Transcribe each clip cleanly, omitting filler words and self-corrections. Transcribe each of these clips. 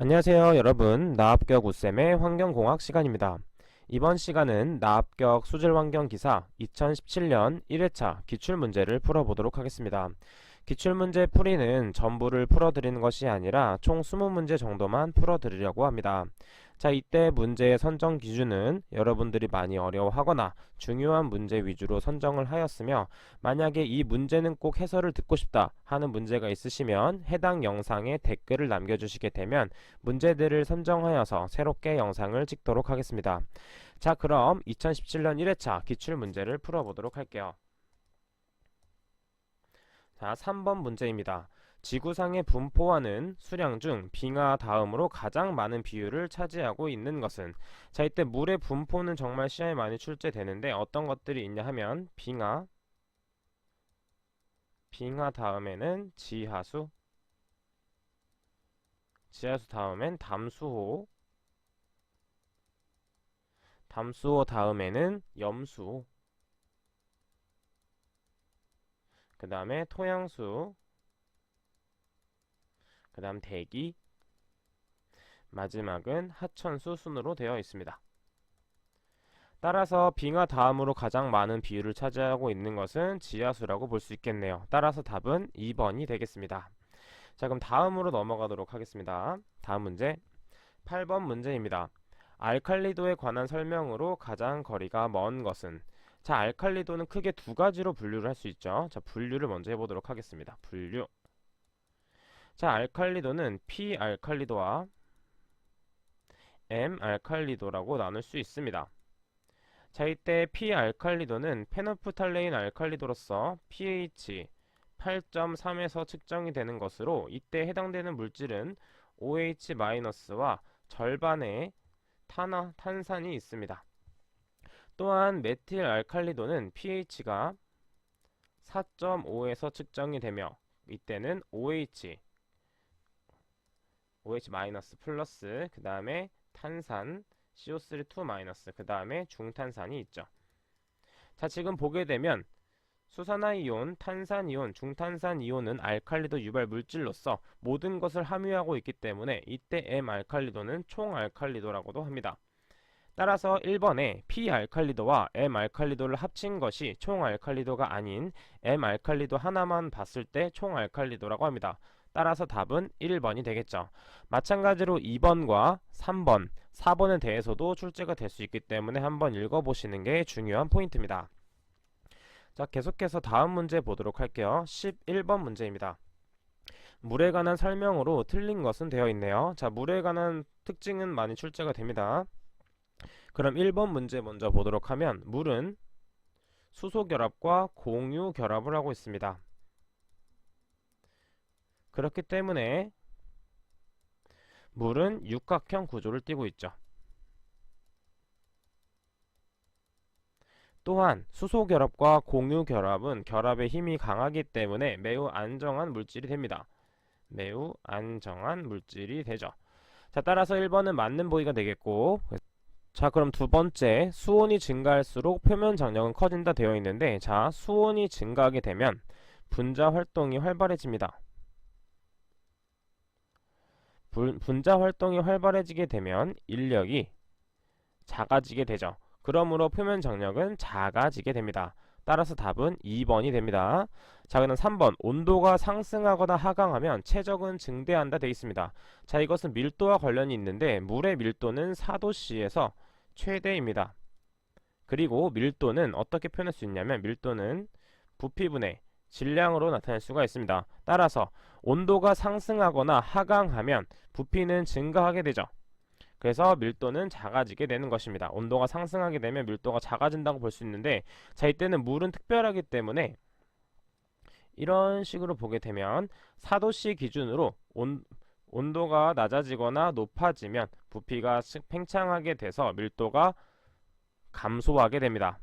안녕하세요 여러분, 나합격 우쌤의 환경공학 시간입니다. 이번 시간은 나합격 수질환경기사 2017년 1회차 기출문제를 풀어보도록 하겠습니다. 기출문제 풀이는 전부를 풀어드리는 것이 아니라 총 20문제 정도만 풀어드리려고 합니다. 자, 이때 문제의 선정 기준은 여러분들이 많이 어려워하거나 중요한 문제 위주로 선정을 하였으며, 만약에 이 문제는 꼭 해설을 듣고 싶다 하는 문제가 있으시면 해당 영상에 댓글을 남겨주시게 되면 문제들을 선정하여서 새롭게 영상을 찍도록 하겠습니다. 자, 그럼 2017년 1회차 기출문제를 풀어보도록 할게요. 자, 3번 문제입니다. 지구상의 분포하는 수량 중 빙하 다음으로 가장 많은 비율을 차지하고 있는 것은? 자, 이때 물의 분포는 정말 시험에 많이 출제되는데 어떤 것들이 있냐 하면 빙하 다음에는 지하수 다음엔 담수호 다음에는 염수, 그 다음에 토양수, 그 다음 대기, 마지막은 하천수 순으로 되어 있습니다. 따라서 빙하 다음으로 가장 많은 비율을 차지하고 있는 것은 지하수라고 볼 수 있겠네요. 따라서 답은 2번이 되겠습니다. 자, 그럼 다음으로 넘어가도록 하겠습니다. 다음 문제 8번 문제입니다. 알칼리도에 관한 설명으로 가장 거리가 먼 것은? 자, 알칼리도는 크게 두 가지로 분류를 할 수 있죠. 자, 분류를 먼저 해보도록 하겠습니다. 분류. 자, 알칼리도는 P알칼리도와 M알칼리도라고 나눌 수 있습니다. 자, 이때 P알칼리도는 페노프탈레인 알칼리도로서 pH 8.3에서 측정이 되는 것으로, 이때 해당되는 물질은 OH-와 절반의 탄산이 있습니다. 또한 메틸 알칼리도는 pH가 4.5에서 측정이 되며, 이때는 OH 플러스, 그 다음에 탄산 CO3 그 다음에 중탄산이 있죠. 자, 지금 보게 되면 수산화이온, 탄산이온, 중탄산이온은 알칼리도 유발 물질로서 모든 것을 함유하고 있기 때문에 이때 M알칼리도는 총알칼리도라고도 합니다. 따라서 1번에 P알칼리도와 M알칼리도를 합친 것이 총알칼리도가 아닌 M알칼리도 하나만 봤을 때 총알칼리도라고 합니다. 따라서 답은 1번이 되겠죠. 마찬가지로 2번과 3번, 4번에 대해서도 출제가 될 수 있기 때문에 한번 읽어보시는 게 중요한 포인트입니다. 자, 계속해서 다음 문제 보도록 할게요. 11번 문제입니다. 물에 관한 설명으로 틀린 것은 되어 있네요. 자, 물에 관한 특징은 많이 출제가 됩니다. 그럼 1번 문제 먼저 보도록 하면, 물은 수소결합과 공유결합을 하고 있습니다. 그렇기 때문에 물은 육각형 구조를 띠고 있죠. 또한 수소결합과 공유결합은 결합의 힘이 강하기 때문에 매우 안정한 물질이 됩니다. 매우 안정한 물질이 되죠. 자, 따라서 1번은 맞는 보기가 되겠고, 자, 그럼 두 번째, 수온이 증가할수록 표면 장력은 커진다 되어 있는데, 자, 수온이 증가하게 되면 분자 활동이 활발해집니다. 분자 활동이 활발해지게 되면 인력이 작아지게 되죠. 그러므로 표면 장력은 작아지게 됩니다. 따라서 답은 2번이 됩니다. 자, 그럼 3번, 온도가 상승하거나 하강하면 최적은 증대한다 되어 있습니다. 자, 이것은 밀도와 관련이 있는데 물의 밀도는 4도씨에서 최대입니다. 그리고 밀도는 어떻게 표현할 수 있냐면, 밀도는 부피분의 질량으로 나타낼 수가 있습니다. 따라서 온도가 상승하거나 하강하면 부피는 증가하게 되죠. 그래서 밀도는 작아지게 되는 것입니다. 온도가 상승하게 되면 밀도가 작아진다고 볼 수 있는데, 자, 이때는 물은 특별하기 때문에 이런 식으로 보게 되면 4도씨 기준으로 온도가 낮아지거나 높아지면 부피가 팽창하게 돼서 밀도가 감소하게 됩니다.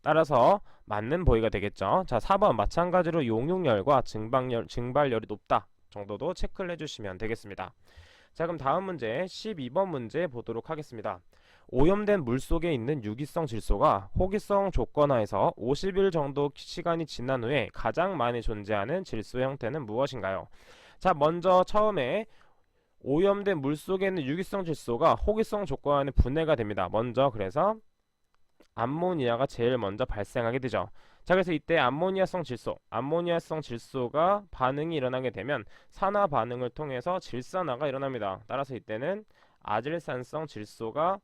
따라서 맞는 보기가 되겠죠. 자, 4번 마찬가지로 용융열과 증발열이 높다 정도도 체크를 해주시면 되겠습니다. 자, 그럼 다음 문제 12번 문제 보도록 하겠습니다. 오염된 물속에 있는 유기성 질소가 호기성 조건하에서 50일 정도 시간이 지난 후에 가장 많이 존재하는 질소 형태는 무엇인가요? 자, 먼저 처음에 오염된 물 속에 있는 유기성 질소가 호기성 조건에 분해가 됩니다. 먼저 그래서 암모니아가 제일 먼저 발생하게 되죠. 자, 그래서 이때 암모니아성 질소가 반응이 일어나게 되면 산화 반응을 통해서 질산화가 일어납니다. 따라서 이때는 아질산성 질소가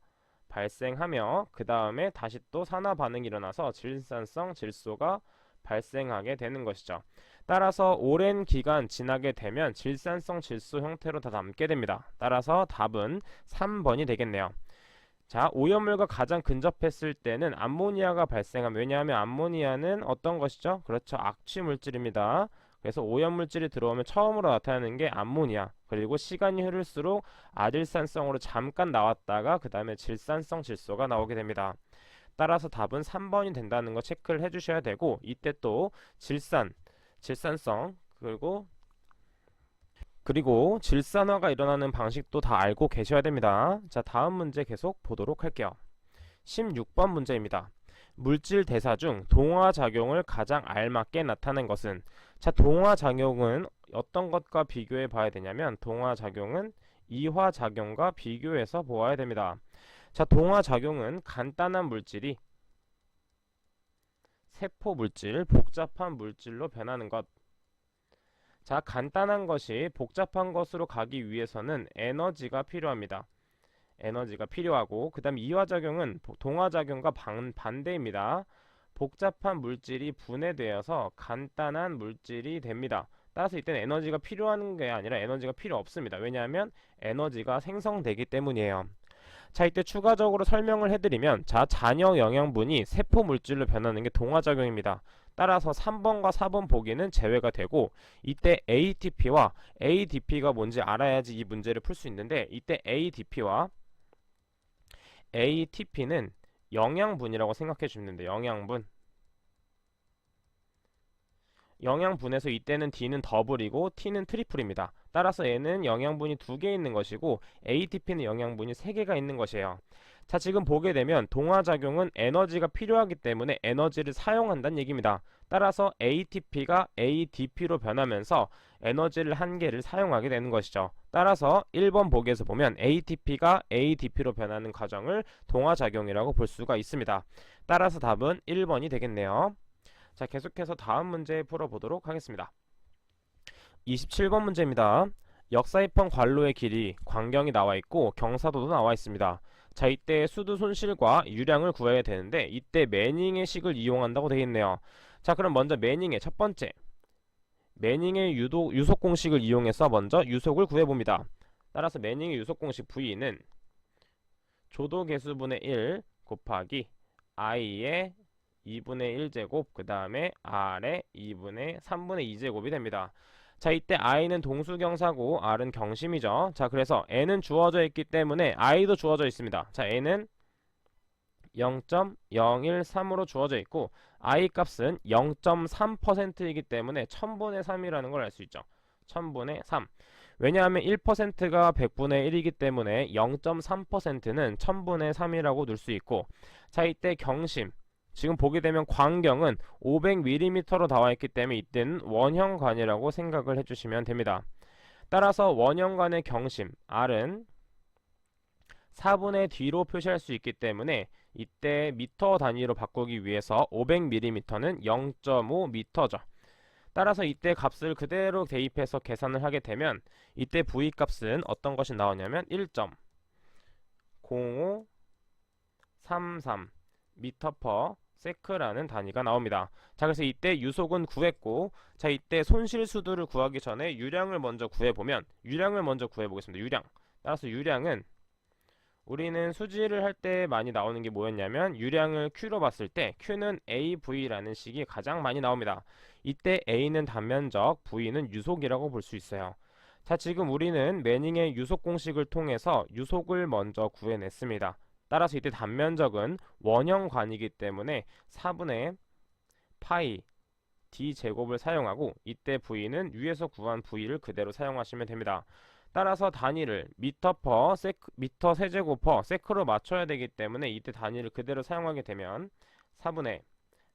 발생하며 그 다음에 다시 또 산화 반응이 일어나서 질산성 질소가 발생하게 되는 것이죠. 따라서 오랜 기간 지나게 되면 질산성 질소 형태로 다 남게 됩니다. 따라서 답은 3번이 되겠네요. 자, 오염물과 가장 근접했을 때는 암모니아가 발생함. 왜냐하면 암모니아는 어떤 것이죠? 그렇죠. 악취 물질입니다. 그래서 오염물질이 들어오면 처음으로 나타나는 게 암모니아. 그리고 시간이 흐를수록 아질산성으로 잠깐 나왔다가 그 다음에 질산성 질소가 나오게 됩니다. 따라서 답은 3번이 된다는 거 체크를 해주셔야 되고, 이때 또 질산성, 그리고 질산화가 일어나는 방식도 다 알고 계셔야 됩니다. 자, 다음 문제 계속 보도록 할게요. 16번 문제입니다. 물질 대사 중 동화작용을 가장 알맞게 나타낸 것은? 자, 동화작용은 어떤 것과 비교해 봐야 되냐면 동화작용은 이화작용과 비교해서 보아야 됩니다. 자, 동화작용은 간단한 물질이 세포물질, 복잡한 물질로 변하는 것. 자, 간단한 것이 복잡한 것으로 가기 위해서는 에너지가 필요합니다. 에너지가 필요하고, 그 다음 이화작용은 동화작용과 반대입니다. 복잡한 물질이 분해되어서 간단한 물질이 됩니다. 따라서 이때는 에너지가 필요한 게 아니라 에너지가 필요 없습니다. 왜냐하면 에너지가 생성되기 때문이에요. 자, 이때 추가적으로 설명을 해드리면, 자, 잔여 영양분이 세포 물질로 변하는 게 동화작용입니다. 따라서 3번과 4번 보기는 제외가 되고, 이때 ATP와 ADP가 뭔지 알아야지 이 문제를 풀 수 있는데, 이때 ADP와 ATP는 영양분이라고 생각해 주면 돼요. 영양분에서 이때는 D는 더블이고 T는 트리플입니다. 따라서 얘는 영양분이 2개 있는 것이고 ATP는 영양분이 3개가 있는 것이에요. 자, 지금 보게 되면 동화작용은 에너지가 필요하기 때문에 에너지를 사용한다는 얘기입니다. 따라서 ATP가 ADP로 변하면서 에너지를 1개를 사용하게 되는 것이죠. 따라서 1번 보기에서 보면 ATP가 ADP로 변하는 과정을 동화작용이라고 볼 수가 있습니다. 따라서 답은 1번이 되겠네요. 자, 계속해서 다음 문제 풀어보도록 하겠습니다. 27번 문제입니다. 역사입헌 관로의 길이 광경이 나와 있고 경사도도 나와 있습니다. 자, 이때 수두 손실과 유량을 구해야 되는데 이때 매닝의 식을 이용한다고 되어 있네요. 자, 그럼 먼저 매닝의 첫 번째 매닝의 유속 공식을 이용해서 먼저 유속을 구해봅니다. 따라서 매닝의 유속 공식 V는 조도 개수분의 1 곱하기 i의 2분의 1제곱 그 다음에 r의 3분의 2제곱이 됩니다. 자, 이때 i는 동수경사고 r은 경심이죠. 자, 그래서 n은 주어져 있기 때문에 i도 주어져 있습니다. 자, n은 0.013으로 주어져 있고 i 값은 0.3%이기 때문에 1000분의 3이라는 걸 알 수 있죠. 1000분의 3. 왜냐하면 1%가 100분의 1이기 때문에 0.3%는 1000분의 3이라고 넣을 수 있고, 자, 이때 경심 지금 보게 되면 광경은 500mm로 나와 있기 때문에 이때는 원형관이라고 생각을 해주시면 됩니다. 따라서 원형관의 경심 R은 4분의 D로 표시할 수 있기 때문에 이때 미터 단위로 바꾸기 위해서 500mm는 0.5m죠. 따라서 이때 값을 그대로 대입해서 계산을 하게 되면 이때 V 값은 어떤 것이 나오냐면 1.0533 m/s 라는 단위가 나옵니다. 자, 그래서 이때 유속은 구했고, 자, 이때 손실 수두를 구하기 전에 유량을 먼저 구해보면 유량을 먼저 구해보겠습니다. 유량. 따라서 유량은 우리는 수지를 할 때 많이 나오는 게 뭐였냐면 유량을 Q로 봤을 때 Q는 AV라는 식이 가장 많이 나옵니다. 이때 A는 단면적, V는 유속이라고 볼 수 있어요. 자, 지금 우리는 매닝의 유속 공식을 통해서 유속을 먼저 구해냈습니다. 따라서 이때 단면적은 원형관이기 때문에 4분의 파이 D제곱을 사용하고 이때 V는 위에서 구한 V를 그대로 사용하시면 됩니다. 따라서 단위를 미터 세제곱 퍼 세크로 맞춰야 되기 때문에 이때 단위를 그대로 사용하게 되면 4분의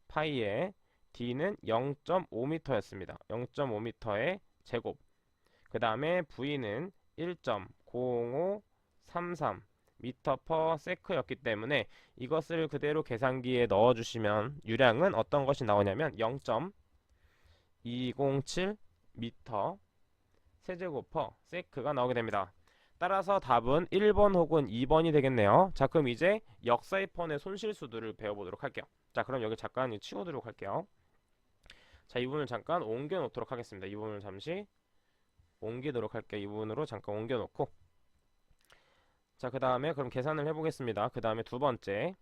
파이의 D는 0.5m였습니다. 0.5m의 제곱. 그 다음에 V는 1.0533 미터 퍼 세크였기 때문에 이것을 그대로 계산기에 넣어주시면 유량은 어떤 것이 나오냐면 0.207 미터 세제곱 퍼 세크가 나오게 됩니다. 따라서 답은 1번 혹은 2번이 되겠네요. 자, 그럼 이제 역사입헌의 손실수들을 배워보도록 할게요. 자, 그럼 여기 잠깐 치워두도록 할게요. 자, 이 부분을 잠깐 옮겨 놓도록 하겠습니다. 이 부분을 잠시 옮기도록 할게요. 이 부분으로 잠깐 옮겨 놓고, 자, 그 다음에 그럼 계산을 해보겠습니다. 그 다음에 두 번째,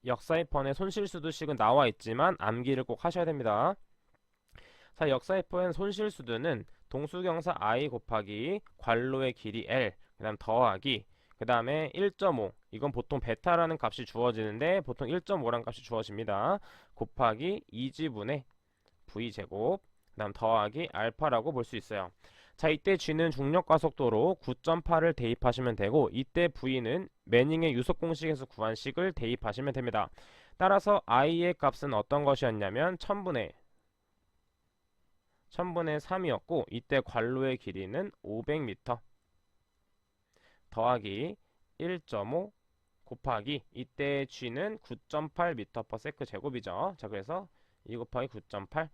역사입헌의 손실수두식은 나와 있지만 암기를 꼭 하셔야 됩니다. 자, 역사입헌 손실수두는 동수경사 i 곱하기 괄호의 길이 l, 그 다음 더하기, 그 다음에 1.5, 이건 보통 베타라는 값이 주어지는데 보통 1.5라는 값이 주어집니다. 곱하기 2지분의 v제곱, 그 다음 더하기 알파라고 볼 수 있어요. 자, 이때 g는 중력가속도로 9.8을 대입하시면 되고, 이때 v는 매닝의 유속 공식에서 구한 식을 대입하시면 됩니다. 따라서 i의 값은 어떤 것이었냐면 1000분의 3이었고, 이때 괄호의 길이는 500m 더하기 1.5 곱하기, 이때 g는 9.8m/s 제곱이죠. 자, 그래서 2 곱하기 9.8,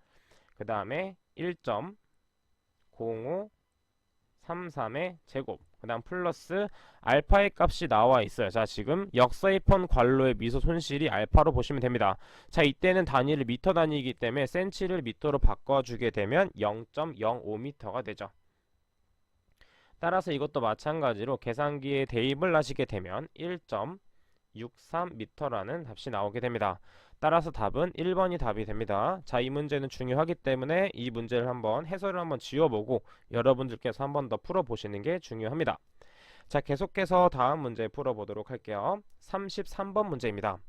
그 다음에 1.0533의 제곱, 그 다음 플러스 알파의 값이 나와 있어요. 자, 지금 역사입헌 괄호의 미소 손실이 알파로 보시면 됩니다. 자, 이때는 단위를 미터 단위이기 때문에 센치를 미터로 바꿔주게 되면 0.05m가 되죠. 따라서 이것도 마찬가지로 계산기에 대입을 하시게 되면 1.63m라는 답이 나오게 됩니다. 따라서 답은 1번이 답이 됩니다. 자, 이 문제는 중요하기 때문에 이 문제를 한번 해설을 한번 지워보고 여러분들께서 한번 더 풀어보시는 게 중요합니다. 자, 계속해서 다음 문제 풀어보도록 할게요. 33번 문제입니다.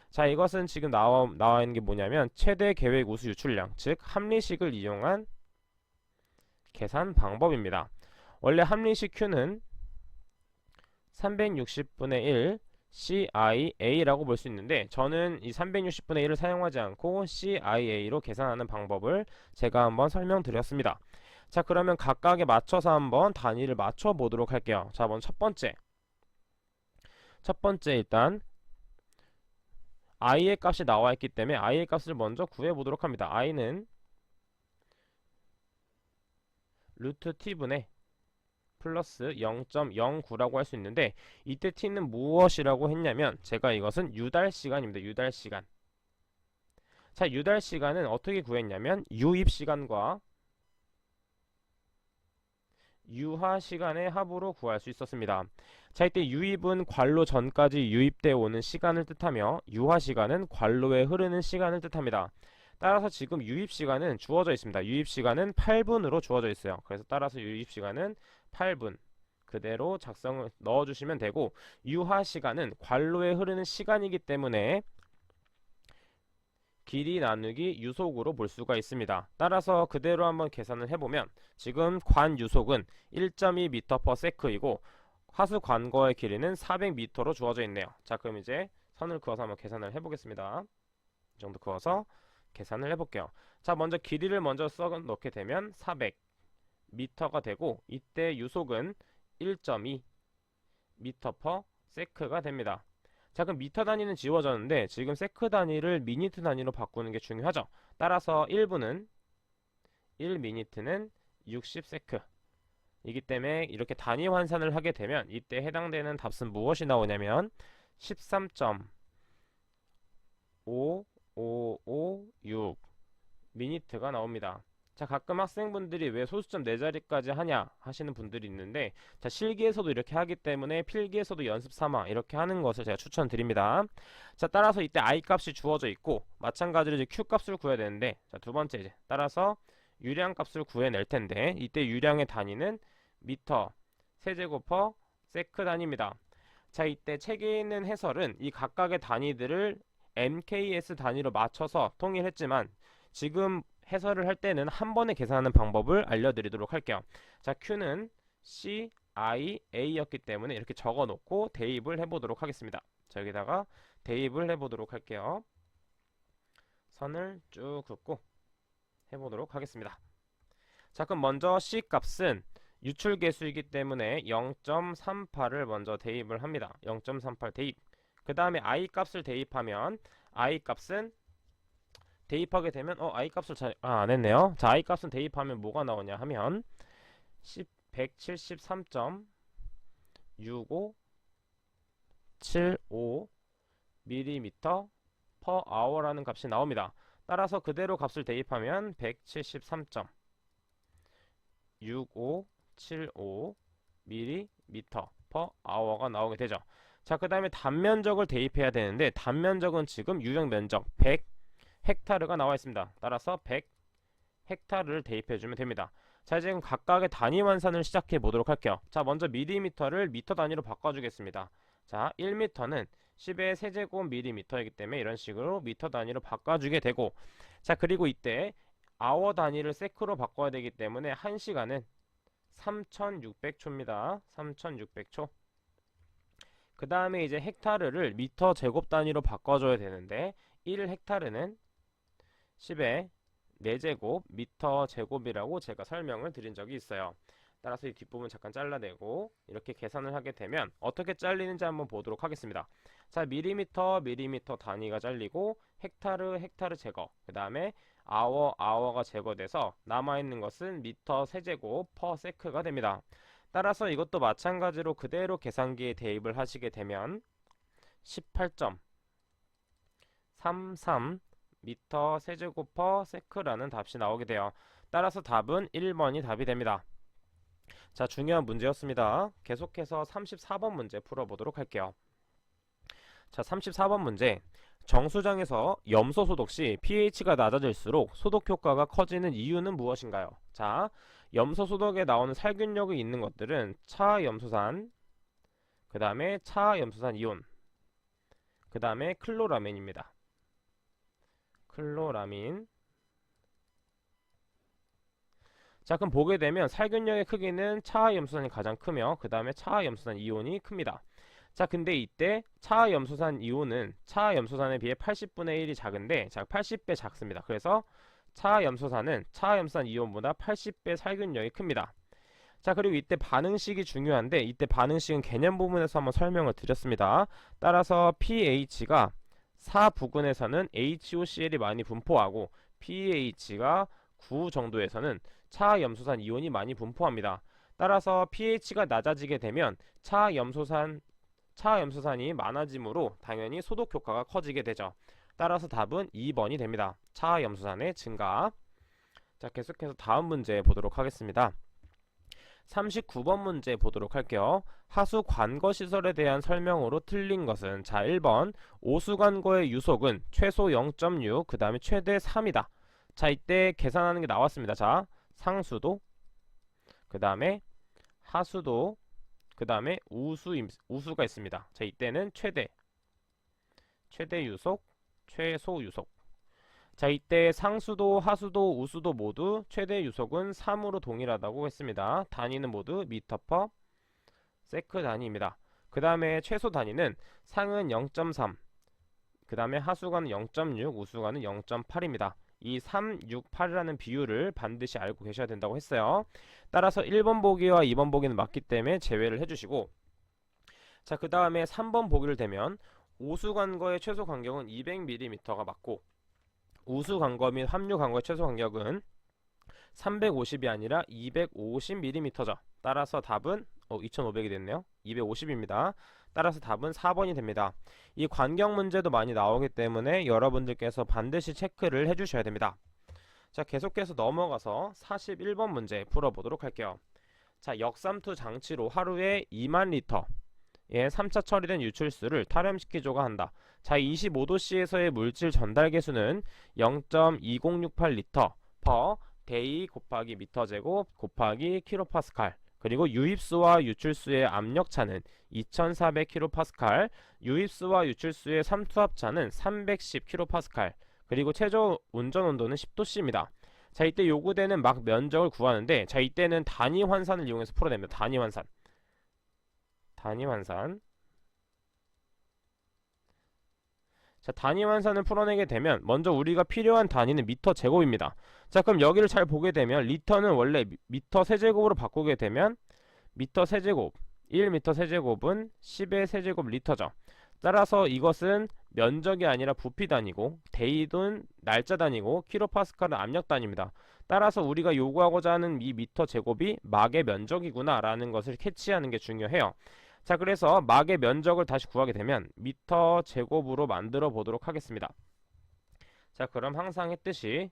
자, 이것은 지금 나와 있는 게 뭐냐면 최대 계획 우수 유출량, 즉 합리식을 이용한 계산 방법입니다. 원래 합리식 Q는 360분의 1 CIA라고 볼 수 있는데, 저는 이 360분의 1을 사용하지 않고 CIA로 계산하는 방법을 제가 한번 설명드렸습니다. 자, 그러면 각각에 맞춰서 한번 단위를 맞춰 보도록 할게요. 자, 먼저 첫 번째 일단 i의 값이 나와 있기 때문에 i의 값을 먼저 구해 보도록 합니다. i는 루트 t분의 플러스 0.09라고 할 수 있는데, 이때 t는 무엇이라고 했냐면 제가 이것은 유달시간입니다. 유달시간. 자, 유달시간은 어떻게 구했냐면 유입시간과 유하시간의 합으로 구할 수 있었습니다. 자, 이때 유입은 괄호 전까지 유입되어 오는 시간을 뜻하며 유하시간은 괄호에 흐르는 시간을 뜻합니다. 따라서 지금 유입시간은 주어져 있습니다. 유입시간은 8분으로 주어져 있어요. 그래서 따라서 유입시간은 8분 그대로 작성을 넣어주시면 되고, 유하시간은 괄호에 흐르는 시간이기 때문에 길이 나누기 유속으로 볼 수가 있습니다. 따라서 그대로 한번 계산을 해보면 지금 관 유속은 1.2m/s이고 하수 관거의 길이는 400m로 주어져 있네요. 자, 그럼 이제 선을 그어서 한번 계산을 해보겠습니다. 이 정도 그어서 계산을 해볼게요. 자, 먼저 길이를 먼저 써 넣게 되면 400m가 되고, 이때 유속은 1.2m/s가 됩니다. 자, 그럼 미터 단위는 지워졌는데 지금 세크 단위를 미니트 단위로 바꾸는 게 중요하죠. 따라서 1분은 1미니트는 60세크 이기 때문에 이렇게 단위 환산을 하게 되면 이때 해당되는 답은 무엇이 나오냐면 13.5556 미니트가 나옵니다. 자, 가끔 학생분들이 왜 소수점 4자리까지 하냐 하시는 분들이 있는데, 자, 실기에서도 이렇게 하기 때문에 필기에서도 연습 삼아 이렇게 하는 것을 제가 추천드립니다. 자, 따라서 이때 i 값이 주어져 있고 마찬가지로 이제 q 값을 구해야 되는데, 자, 두 번째 이제 따라서 유량 값을 구해낼 텐데, 이때 유량의 단위는 미터 세제곱 퍼 세크 단위입니다. 자, 이때 책에 있는 해설은 이 각각의 단위들을 MKS 단위로 맞춰서 통일했지만 지금 해설을 할 때는 한 번에 계산하는 방법을 알려드리도록 할게요. 자, Q는 CIA였기 때문에 이렇게 적어 놓고 대입을 해보도록 하겠습니다. 자, 여기다가 대입을 해보도록 할게요. 선을 쭉 긋고 해보도록 하겠습니다. 자, 그럼 먼저 C 값은 유출 개수이기 때문에 0.38을 먼저 대입을 합니다. 0.38 대입. 그 다음에 i 값을 대입하면 i 값은 대입하게 되면 i 값을 안 했네요. 자, i 값은 대입하면 뭐가 나오냐 하면 173.6575 mm per hour라는 값이 나옵니다. 따라서 그대로 값을 대입하면 173.6575 mm per hour가 나오게 되죠. 자, 그 다음에 단면적을 대입해야 되는데 단면적은 지금 유형 면적 100 헥타르가 나와 있습니다. 따라서 100 헥타르를 대입해 주면 됩니다. 자, 지금 각각의 단위 환산을 시작해 보도록 할게요. 자, 먼저 밀리미터를 미터 단위로 바꿔주겠습니다. 자, 1미터는 10의 세제곱 밀리미터이기 때문에 이런 식으로 미터 단위로 바꿔주게 되고, 자, 그리고 이때 아워 단위를 세크로 바꿔야 되기 때문에 1시간은 3600초입니다. 3600초. 그 다음에 이제 헥타르를 미터 제곱 단위로 바꿔줘야 되는데 1헥타르는 10의 4제곱 미터 제곱이라고 제가 설명을 드린 적이 있어요. 따라서 이 뒷부분 잠깐 잘라내고 이렇게 계산을 하게 되면 어떻게 잘리는지 한번 보도록 하겠습니다. 자, 밀리미터 단위가 잘리고 헥타르 제거, 그 다음에 아워가 제거돼서 남아있는 것은 미터 세제곱 퍼 세크가 됩니다. 따라서 이것도 마찬가지로 그대로 계산기에 대입을 하시게 되면 18.33 미터 세제곱 퍼 세크라는 답이 나오게 돼요. 따라서 답은 1번이 답이 됩니다. 자, 중요한 문제였습니다. 계속해서 34번 문제 풀어보도록 할게요. 자, 34번 문제. 정수장에서 염소 소독 시 pH가 낮아질수록 소독 효과가 커지는 이유는 무엇인가요? 자, 염소 소독에 나오는 살균력이 있는 것들은 차염소산, 그 다음에 차염소산 이온, 그 다음에 클로라민입니다. 클로라민. 자, 그럼 보게 되면 살균력의 크기는 차염소산이 가장 크며 그 다음에 차염소산 이온이 큽니다. 자, 근데 이때 차염소산 이온은 차염소산에 비해 80분의 1이 작은데, 자, 80배 작습니다. 그래서 차염소산은 차염소산 이온보다 80배 살균력이 큽니다. 자, 그리고 이때 반응식이 중요한데 이때 반응식은 개념 부분에서 한번 설명을 드렸습니다. 따라서 pH가 4부근에서는 HOCl이 많이 분포하고 pH가 9 정도에서는 차염소산 이온이 많이 분포합니다. 따라서 pH가 낮아지게 되면 차염소산이 많아지므로 당연히 소독 효과가 커지게 되죠. 따라서 답은 2번이 됩니다. 차염소산의 증가. 자, 계속해서 다음 문제 보도록 하겠습니다. 39번 문제 보도록 할게요. 하수 관거 시설에 대한 설명으로 틀린 것은, 자, 1번 오수 관거의 유속은 최소 0.6, 그 다음에 최대 3이다. 자, 이때 계산하는 게 나왔습니다. 자, 상수도, 그 다음에 하수도, 그 다음에 우수가 있습니다. 자, 이때는 최대 유속, 최소 유속. 자, 이때 상수도, 하수도, 우수도 모두 최대 유속은 3으로 동일하다고 했습니다. 단위는 모두 미터 퍼 세크 단위입니다. 그 다음에 최소 단위는 상은 0.3, 그 다음에 하수가는 0.6, 우수가는 0.8입니다. 이 3, 6, 8이라는 비율을 반드시 알고 계셔야 된다고 했어요. 따라서 1번 보기와 2번 보기는 맞기 때문에 제외를 해주시고, 자, 그 다음에 3번 보기를 되면 오수 간거의 최소 간격은 200mm가 맞고 우수 간거 및 함유 간거의 최소 간격은 350이 아니라 250mm죠. 따라서 답은 2500이 됐네요. 250입니다. 따라서 답은 4번이 됩니다. 이 관경 문제도 많이 나오기 때문에 여러분들께서 반드시 체크를 해주셔야 됩니다. 자, 계속해서 넘어가서 41번 문제 풀어보도록 할게요. 자, 역삼투 장치로 하루에 2만 리터 의 3차 처리된 유출수를 탈염시키조가 한다. 자, 25도씨에서의 물질 전달 개수는 0.2068리터 per day 곱하기 미터 제곱 곱하기 킬로파스칼, 그리고 유입수와 유출수의 압력차는 2400kPa, 유입수와 유출수의 삼투압차는 310kPa, 그리고 최저 운전 온도는 10도씨입니다. 자, 이때 요구되는 막 면적을 구하는데, 자, 이때는 단위 환산을 이용해서 풀어냅니다. 단위 환산. 자, 단위 환산을 풀어내게 되면 먼저 우리가 필요한 단위는 미터 제곱입니다. 자, 그럼 여기를 잘 보게 되면 리터는 원래 미터 세제곱으로 바꾸게 되면 미터 세제곱 1미터 세제곱은 10의 세제곱 리터죠. 따라서 이것은 면적이 아니라 부피 단위고 데이는 날짜 단위고 킬로파스칼은 압력 단위입니다. 따라서 우리가 요구하고자 하는 이 미터 제곱이 막의 면적이구나 라는 것을 캐치하는 게 중요해요. 자, 그래서 막의 면적을 다시 구하게 되면 미터 제곱으로 만들어 보도록 하겠습니다. 자, 그럼 항상 했듯이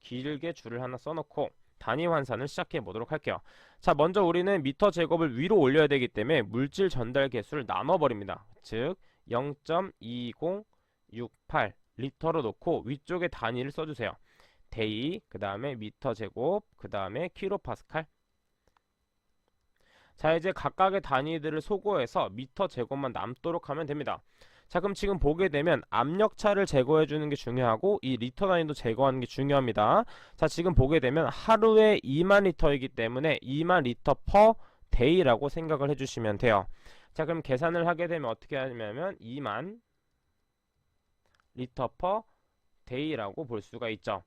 길게 줄을 하나 써놓고 단위 환산을 시작해 보도록 할게요. 자, 먼저 우리는 미터 제곱을 위로 올려야 되기 때문에 물질 전달 개수를 나눠 버립니다. 즉 0.2068 리터로 놓고 위쪽에 단위를 써주세요. 데이, 그 다음에 미터 제곱, 그 다음에 킬로파스칼. 자, 이제 각각의 단위들을 소거해서 미터 제곱만 남도록 하면 됩니다. 자, 그럼 지금 보게 되면 압력차를 제거해 주는 게 중요하고 이 리터 단위도 제거하는 게 중요합니다. 자, 지금 보게 되면 하루에 2만 리터이기 때문에 2만 리터 퍼 데이라고 생각을 해주시면 돼요. 자, 그럼 계산을 하게 되면 어떻게 하냐면 2만 리터 퍼 데이라고 볼 수가 있죠.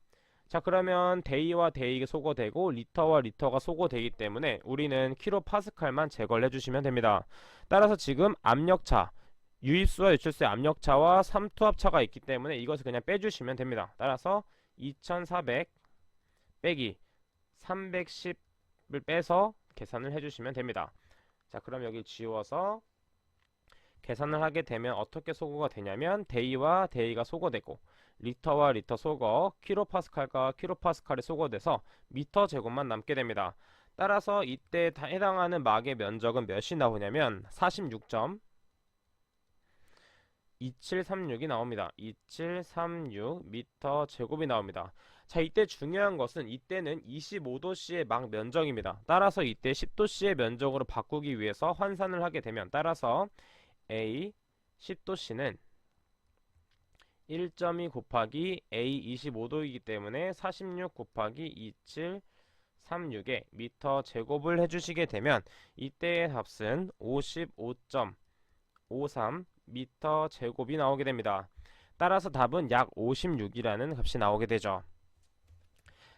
자, 그러면 데이와 데이가 소거되고 리터와 리터가 소거되기 때문에 우리는 킬로파스칼만 제거를 해주시면 됩니다. 따라서 지금 압력차, 유입수와 유출수의 압력차와 삼투압차가 있기 때문에 이것을 그냥 빼주시면 됩니다. 따라서 2400 빼기 310을 빼서 계산을 해주시면 됩니다. 자, 그럼 여기 지워서 계산을 하게 되면 어떻게 소거가 되냐면 데이와 데이가 소거되고 리터와 리터 소거, 킬로파스칼과 킬로파스칼이 소거돼서 미터 제곱만 남게 됩니다. 따라서 이때 해당하는 막의 면적은 몇이 나오냐면 46.2736이 나옵니다. 2736 미터 제곱이 나옵니다. 자, 이때 중요한 것은 이때는 25도씨의 막 면적입니다. 따라서 이때 10도씨의 면적으로 바꾸기 위해서 환산을 하게 되면 따라서 A 10도씨는 1.2 곱하기 A 25도이기 때문에 46 곱하기 2736에 미터 제곱을 해주시게 되면 이때의 값은 55.53 미터 제곱이 나오게 됩니다. 따라서 답은 약 56이라는 값이 나오게 되죠.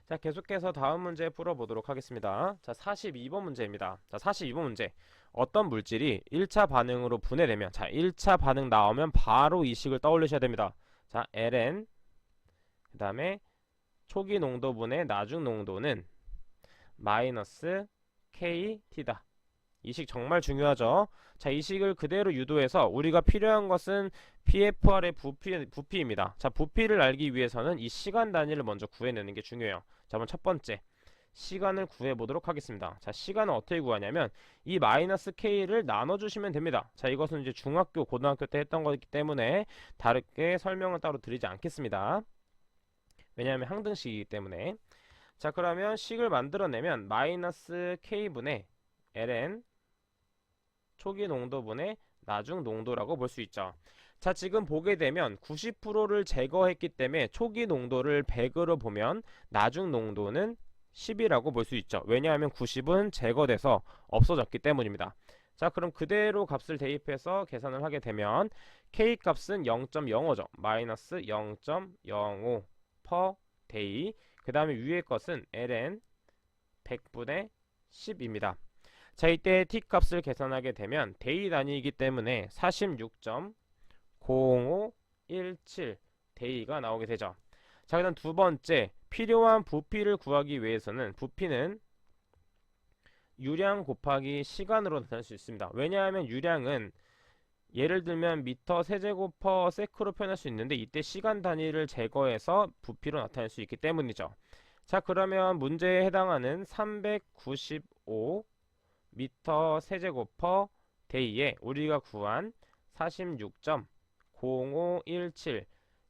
자, 계속해서 다음 문제 풀어보도록 하겠습니다. 자, 42번 문제입니다. 자, 42번 문제. 어떤 물질이 1차 반응으로 분해되면, 자, 1차 반응 나오면 바로 이 식을 떠올리셔야 됩니다. 자, ln, 그 다음에 초기 농도분의 나중 농도는 마이너스 KT다. 이 식 정말 중요하죠. 자, 이 식을 그대로 유도해서 우리가 필요한 것은 PFR의 부피입니다. 자, 부피를 알기 위해서는 이 시간 단위를 먼저 구해내는 게 중요해요. 자, 그럼 첫 번째 시간을 구해보도록 하겠습니다. 자, 시간은 어떻게 구하냐면 이 마이너스 K를 나눠주시면 됩니다. 자, 이것은 이제 중학교, 고등학교 때 했던 거기 때문에 다르게 설명을 따로 드리지 않겠습니다. 왜냐하면 항등식이기 때문에. 자, 그러면 식을 만들어내면 마이너스 K분의 ln 초기 농도분의 나중 농도라고 볼 수 있죠. 자, 지금 보게 되면 90%를 제거했기 때문에 초기 농도를 100으로 보면 나중 농도는 10이라고 볼 수 있죠. 왜냐하면 90은 제거돼서 없어졌기 때문입니다. 자, 그럼 그대로 값을 대입해서 계산을 하게 되면 K 값은 0.05죠. 마이너스 0.05 per day. 그 다음에 위의 것은 ln 100분의 10입니다. 자, 이때 t 값을 계산하게 되면 데이 단위이기 때문에 46.0517 데이가 나오게 되죠. 자, 그다음 두 번째 필요한 부피를 구하기 위해서는 부피는 유량 곱하기 시간으로 나타낼 수 있습니다. 왜냐하면 유량은 예를 들면 미터 세제곱 퍼 세크로 표현할 수 있는데 이때 시간 단위를 제거해서 부피로 나타낼 수 있기 때문이죠. 자, 그러면 문제에 해당하는 395 미터 세제곱 퍼 데이에 우리가 구한 46.0517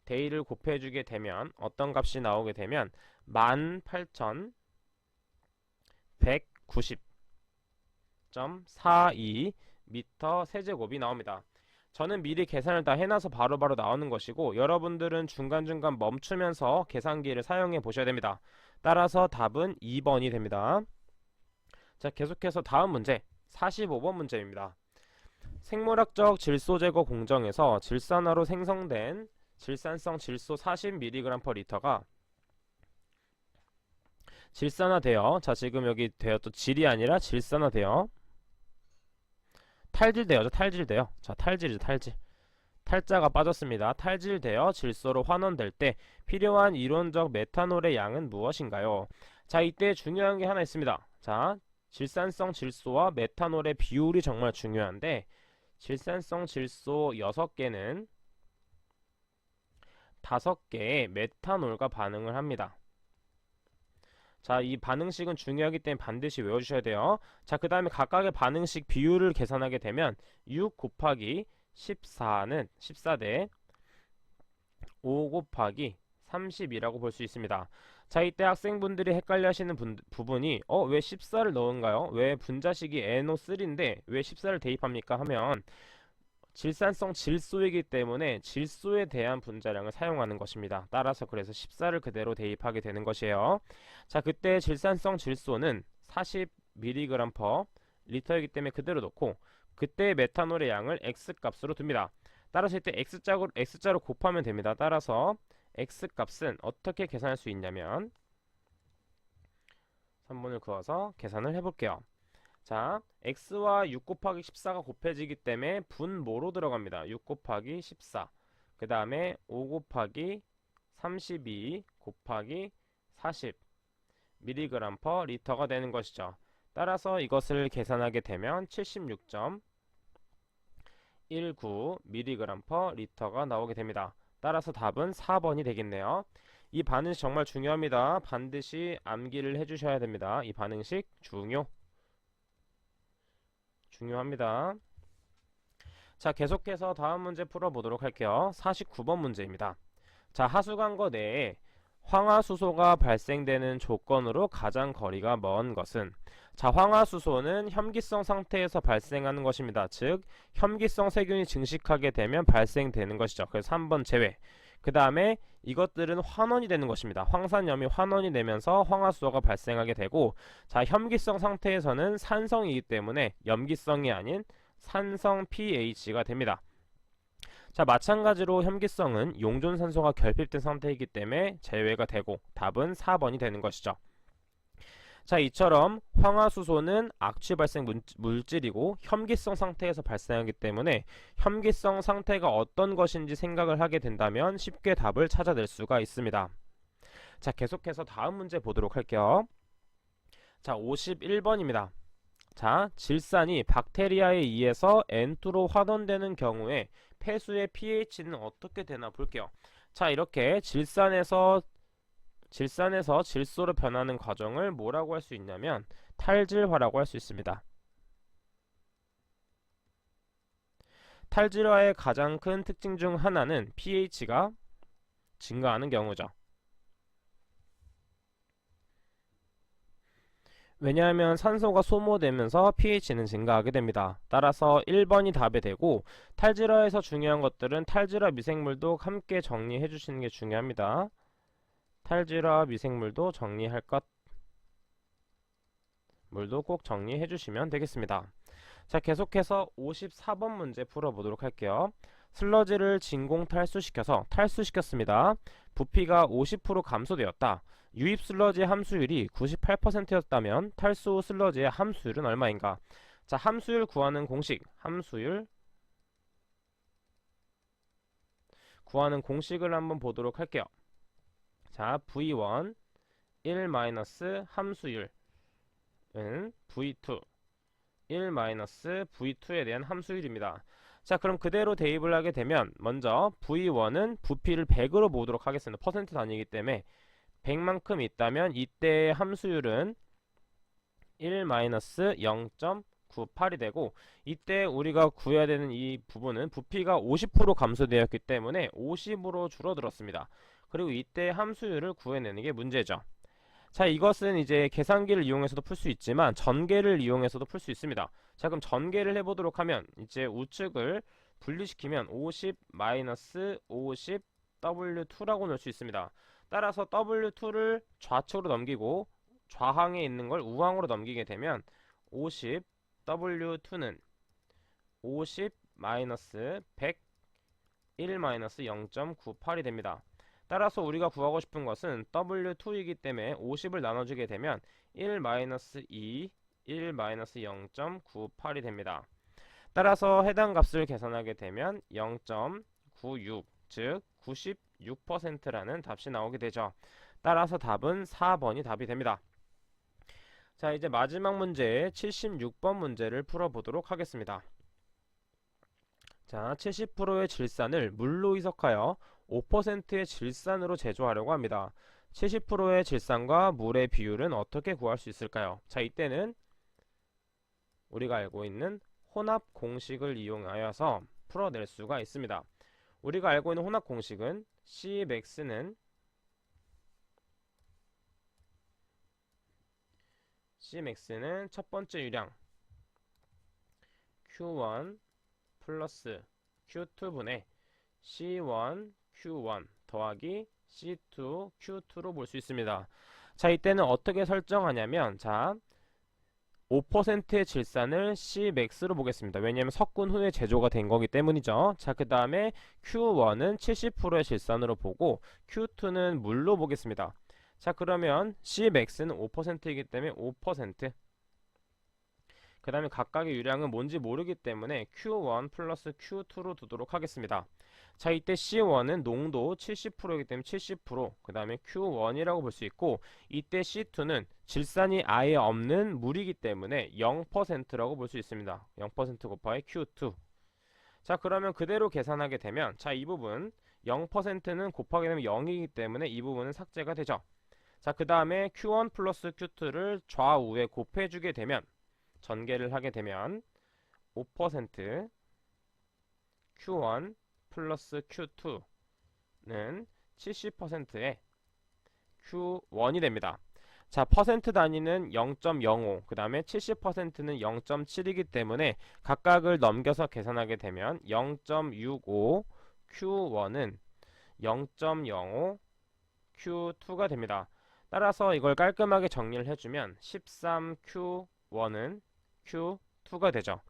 데이를 곱해주게 되면 어떤 값이 나오게 되면 18,190.42 미터 세제곱이 나옵니다. 저는 미리 계산을 다 해놔서 바로바로 나오는 것이고 여러분들은 중간중간 멈추면서 계산기를 사용해 보셔야 됩니다. 따라서 답은 2번이 됩니다. 자, 계속해서 다음 문제 45번 문제입니다. 생물학적 질소 제거 공정에서 질산화로 생성된 질산성 질소 40mg/L가 질산화되어, 자 지금 여기 되었죠. 질이 아니라 질산화되어 탈질되어죠. 탈질되어. 자 탈질이죠. 탈질. 탈자가 빠졌습니다. 탈질되어 질소로 환원될 때 필요한 이론적 메탄올의 양은 무엇인가요? 자 이때 중요한 게 하나 있습니다. 자 질산성 질소와 메탄올의 비율이 정말 중요한데, 질산성 질소 6개는 5개의 메탄올과 반응을 합니다. 자, 이 반응식은 중요하기 때문에 반드시 외워주셔야 돼요. 자, 그 다음에 각각의 반응식 비율을 계산하게 되면 6 곱하기 14는 14대 5 곱하기 30이라고 볼 수 있습니다. 자, 이때 학생분들이 헷갈려 하시는 부분이 왜 14를 넣은가요? 왜 분자식이 NO3인데 왜 14를 대입합니까? 하면 질산성 질소이기 때문에 질소에 대한 분자량을 사용하는 것입니다. 따라서 그래서 14를 그대로 대입하게 되는 것이에요. 자, 그때 질산성 질소는 40mg/L이기 때문에 그대로 놓고, 그때 메탄올의 양을 X값으로 둡니다. 따라서 이때 X자로 곱하면 됩니다. 따라서 X값은 어떻게 계산할 수 있냐면 3분을 그어서 계산을 해볼게요. 자, x와 6 곱하기 14가 곱해지기 때문에 분모로 들어갑니다. 6 곱하기 14. 그 다음에 5 곱하기 32 곱하기 40 mg/L가 되는 것이죠. 따라서 이것을 계산하게 되면 76.19 mg/L가 나오게 됩니다. 따라서 답은 4번이 되겠네요. 이 반응식 정말 중요합니다. 반드시 암기를 해주셔야 됩니다. 이 반응식 중요합니다. 자, 계속해서 다음 문제 풀어보도록 할게요. 49번 문제입니다. 자, 하수관거 내에 황화수소가 발생되는 조건으로 가장 거리가 먼 것은, 자, 황화수소는 혐기성 상태에서 발생하는 것입니다. 즉, 혐기성 세균이 증식하게 되면 발생되는 것이죠. 그래서 3번 제외. 그 다음에 이것들은 환원이 되는 것입니다. 황산염이 환원이 되면서 황화수소가 발생하게 되고, 자, 혐기성 상태에서는 산성이기 때문에 염기성이 아닌 산성 pH가 됩니다. 자, 마찬가지로 혐기성은 용존산소가 결핍된 상태이기 때문에 제외가 되고 답은 4번이 되는 것이죠. 자, 이처럼 황화수소는 악취 발생 물질이고 혐기성 상태에서 발생하기 때문에 혐기성 상태가 어떤 것인지 생각을 하게 된다면 쉽게 답을 찾아낼 수가 있습니다. 자, 계속해서 다음 문제 보도록 할게요. 자, 51번입니다. 자, 질산이 박테리아에 의해서 N2로 환원되는 경우에 폐수의 pH는 어떻게 되나 볼게요. 자, 이렇게 질산에서 질소로 변하는 과정을 뭐라고 할 수 있냐면 탈질화라고 할 수 있습니다. 탈질화의 가장 큰 특징 중 하나는 pH가 증가하는 경우죠. 왜냐하면 산소가 소모되면서 pH는 증가하게 됩니다. 따라서 1번이 답이 되고, 탈질화에서 중요한 것들은 탈질화 미생물도 함께 정리해 주시는 게 중요합니다. 탈질화 미생물도 정리할 것, 물도 꼭 정리해 주시면 되겠습니다. 자, 계속해서 54번 문제 풀어보도록 할게요. 슬러지를 진공 탈수시켰습니다. 부피가 50% 감소되었다. 유입 슬러지의 함수율이 98%였다면 탈수 후 슬러지의 함수율은 얼마인가? 자, 함수율 구하는 공식, 함수율 구하는 공식을 한번 보도록 할게요. 자, V1 1 마이너스 함수율은 V2 1 마이너스 V2에 대한 함수율입니다. 자, 그럼 그대로 대입을 하게 되면 먼저 V1은 부피를 100으로 모으도록 하겠습니다. 퍼센트 단위이기 때문에 100만큼 있다면 이때의 함수율은 1 마이너스 0.98이 되고, 이때 우리가 구해야 되는 이 부분은 부피가 50% 감소되었기 때문에 50으로 줄어들었습니다. 그리고 이때 함수율을 구해내는 게 문제죠. 자, 이것은 이제 계산기를 이용해서도 풀 수 있지만 전개를 이용해서도 풀 수 있습니다. 자, 그럼 전개를 해보도록 하면 이제 우측을 분리시키면 50 마이너스 50 W2라고 넣을 수 있습니다. 따라서 W2를 좌측으로 넘기고 좌항에 있는 걸 우항으로 넘기게 되면 50 W2는 50 마이너스 100 1 마이너스 0.98이 됩니다. 따라서 우리가 구하고 싶은 것은 W2이기 때문에 50을 나눠주게 되면 1 마이너스 2 1 마이너스 0.98이 됩니다. 따라서 해당 값을 계산하게 되면 0.96, 즉 96%라는 답이 나오게 되죠. 따라서 답은 4번이 답이 됩니다. 자, 이제 마지막 문제 76번 문제를 풀어보도록 하겠습니다. 자, 70%의 질산을 물로 희석하여 5%의 질산으로 제조하려고 합니다. 70%의 질산과 물의 비율은 어떻게 구할 수 있을까요? 자, 이때는 우리가 알고 있는 혼합 공식을 이용하여서 풀어낼 수가 있습니다. 우리가 알고 있는 혼합 공식은 Cmax는 첫 번째 유량 Q1 플러스 Q2분의 C1 Q1 더하기 C2 Q2로 볼 수 있습니다. 자, 이때는 어떻게 설정하냐면, 자, 5%의 질산을 Cmax로 보겠습니다. 왜냐하면 섞은 후에 제조가 된 거기 때문이죠. 자, 그 다음에 Q1은 70%의 질산으로 보고 Q2는 물로 보겠습니다. 자, 그러면 Cmax는 5%이기 때문에 5%. 그 다음에 각각의 유량은 뭔지 모르기 때문에 Q1 플러스 Q2로 두도록 하겠습니다. 자, 이때 C1은 농도 70%이기 때문에 70%, 그 다음에 Q1이라고 볼 수 있고, 이때 C2는 질산이 아예 없는 물이기 때문에 0%라고 볼 수 있습니다. 0% 곱하기 Q2. 자, 그러면 그대로 계산하게 되면, 자, 이 부분 0%는 곱하게 되면 0이기 때문에 이 부분은 삭제가 되죠. 자, 그 다음에 Q1 플러스 Q2를 좌우에 곱해주게 되면, 전개를 하게 되면 5% Q1 플러스 Q2는 70%의 Q1이 됩니다. 자, 퍼센트 단위는 0.05, 그 다음에 70%는 0.7이기 때문에 각각을 넘겨서 계산하게 되면 0.65 Q1은 0.05 Q2가 됩니다. 따라서 이걸 깔끔하게 정리를 해주면 13 Q1은 Q2가 되죠.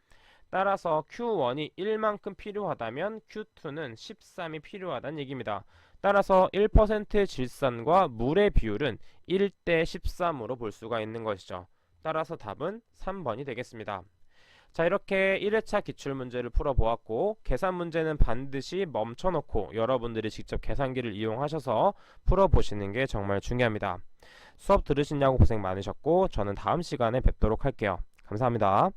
따라서 Q1이 1만큼 필요하다면 Q2는 13이 필요하다는 얘기입니다. 따라서 1%의 질산과 물의 비율은 1대 13으로 볼 수가 있는 것이죠. 따라서 답은 3번이 되겠습니다. 자, 이렇게 1회차 기출문제를 풀어보았고, 계산 문제는 반드시 멈춰놓고 여러분들이 직접 계산기를 이용하셔서 풀어보시는 게 정말 중요합니다. 수업 들으시냐고 고생 많으셨고, 저는 다음 시간에 뵙도록 할게요. 감사합니다.